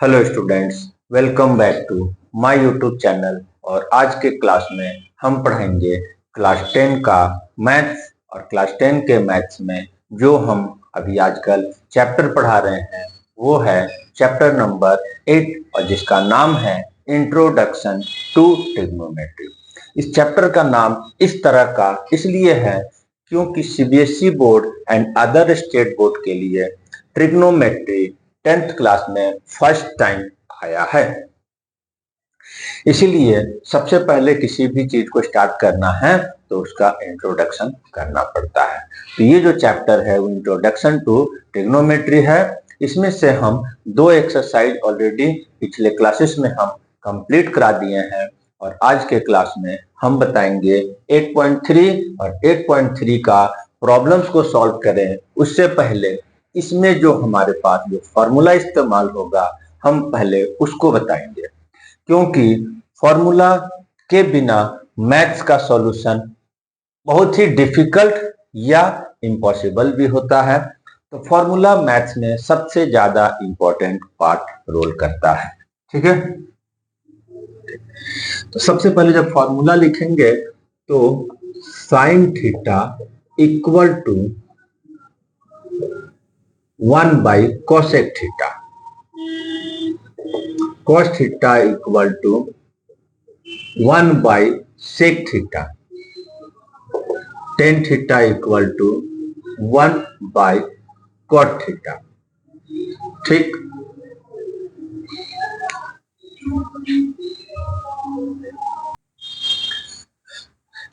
Hello students, welcome back to my YouTube channel. और आज के क्लास में हम पढ़ेंगे क्लास 10 का मैथ्स। और क्लास 10 के मैथ्स में जो हम अभी आजकल चैप्टर पढ़ा रहे हैं वो है चैप्टर नंबर 8 और जिसका नाम है इंट्रोडक्शन टू ट्रिग्नोमेट्री। इस चैप्टर का नाम इस तरह का इसलिए है क्योंकि CBSE board and other state board के लिए ट्रिग्नोमेट्री 10th क्लास में फर्स्ट टाइम आया है। इसीलिए सबसे पहले किसी भी चीज को स्टार्ट करना है तो उसका इंट्रोडक्शन करना पड़ता है। तो ये जो चैप्टर है वो इंट्रोडक्शन टू ट्रिग्नोमेट्री है। इसमें से हम दो एक्सरसाइज ऑलरेडी पिछले क्लासेस में हम कंप्लीट करा दिए हैं और आज के क्लास में हम बताएंगे 8.3 और 8.3 का प्रॉब्लम्स को सॉल्व करें। उससे पहले इसमें जो हमारे पास जो फॉर्मूला इस्तेमाल होगा हम पहले उसको बताएंगे, क्योंकि फॉर्मूला के बिना मैथ्स का सॉल्यूशन बहुत ही डिफिकल्ट या इम्पॉसिबल भी होता है। तो फॉर्मूला मैथ्स में सबसे ज्यादा इंपॉर्टेंट पार्ट रोल करता है। ठीक है, तो सबसे पहले जब फॉर्मूला लिखेंगे तो sine theta equal to 1 by cosec theta, cos theta equal to 1 by sec theta, tan theta equal to 1 by cot theta। ठीक,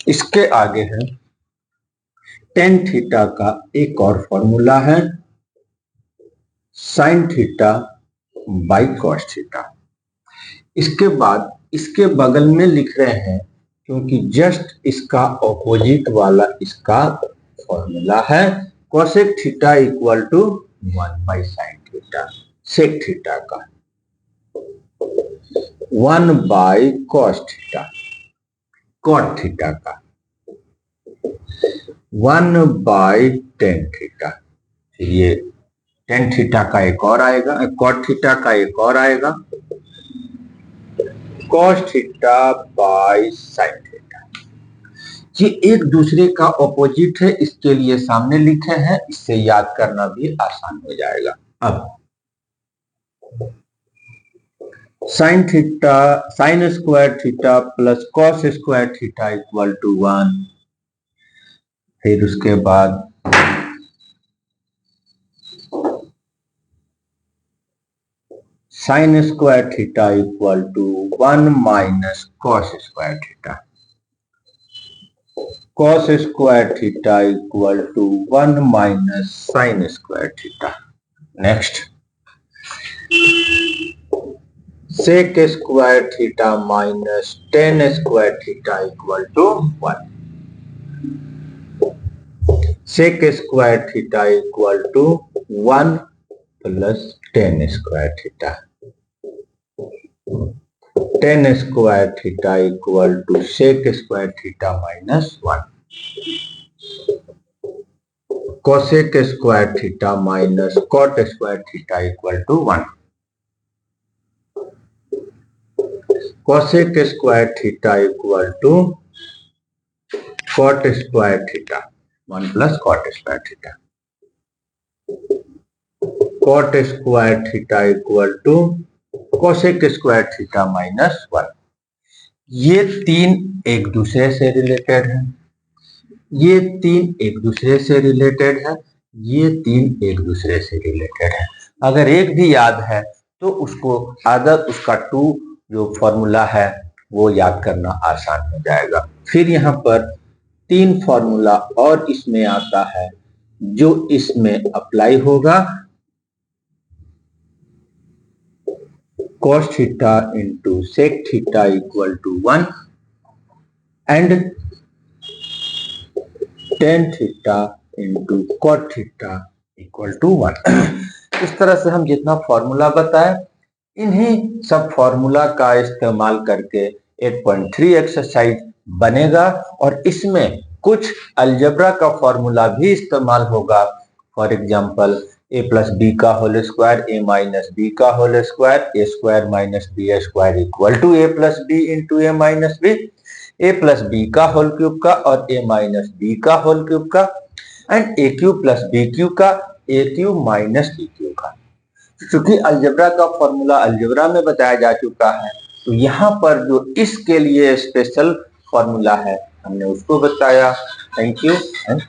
इसके आगे है tan थीटा का एक और फॉर्मूला है sine theta by cos theta. इसके बाद इसके बगल में लिख रहे हैं क्योंकि जस्ट इसका ऑपोजिट वाला इसका फॉर्मूला है cosec theta equal to 1 by sine theta, sec theta का 1 by cos theta, cot theta का 1 बाई टेन थीटा। ये टेन थीटा का एक और आएगा, कॉट थीटा का एक और आएगा cos theta by sine theta. ये एक दूसरे का ऑपोजिट है, इसके लिए सामने लिखे हैं, इससे याद करना भी आसान हो जाएगा। अब sine theta sine square theta plus cos square theta equal to 1। फिर उसके बाद sine square theta equal to 1 minus cos square theta, cos square theta equal to 1 minus sine square theta. Next sec square theta minus tan square theta equal to 1। Sec square theta equal to 1 plus tan square theta, tan square theta equal to sec square theta minus 1। Cosec square theta minus cot square theta equal to 1। Cosec square theta equal to cot square theta 1 plus cot square theta, cot square theta equal to cosec square theta minus 1। ये तीन एक दूसरे से related है, ये तीन एक दूसरे से रिलेटेड है, ये तीन एक दूसरे से रिलेटेड है। अगर एक भी याद है तो उसको अदर उसका टू जो फॉर्मूला है वो याद करना आसान हो जाएगा। फिर यहाँ पर तीन फॉर्मूला और इसमें आता है जो इसमें अप्लाई होगा, cos theta into sec theta equal to 1 and tan theta into cot theta equal to 1। इस तरह से हम जितना फॉर्मूला बताए इन्हीं सब फॉर्मूला का इस्तेमाल करके 8.3 एक्सरसाइज बनेगा और इसमें कुछ अलजेब्रा का फॉर्मूला भी इस्तेमाल होगा। For example A plus B का whole square, A minus B का whole square, A square minus B square equal to A plus B into A minus B, A plus B का whole cube का और A minus B का whole cube का, and A cube plus B cube का, A cube minus B cube का। क्योंकि algebra का formula algebra में बताया जा चुका है, तो यहाँ पर जो इसके लिए स्पेशल फॉर्मूला है हमने उसको बताया। Thank you and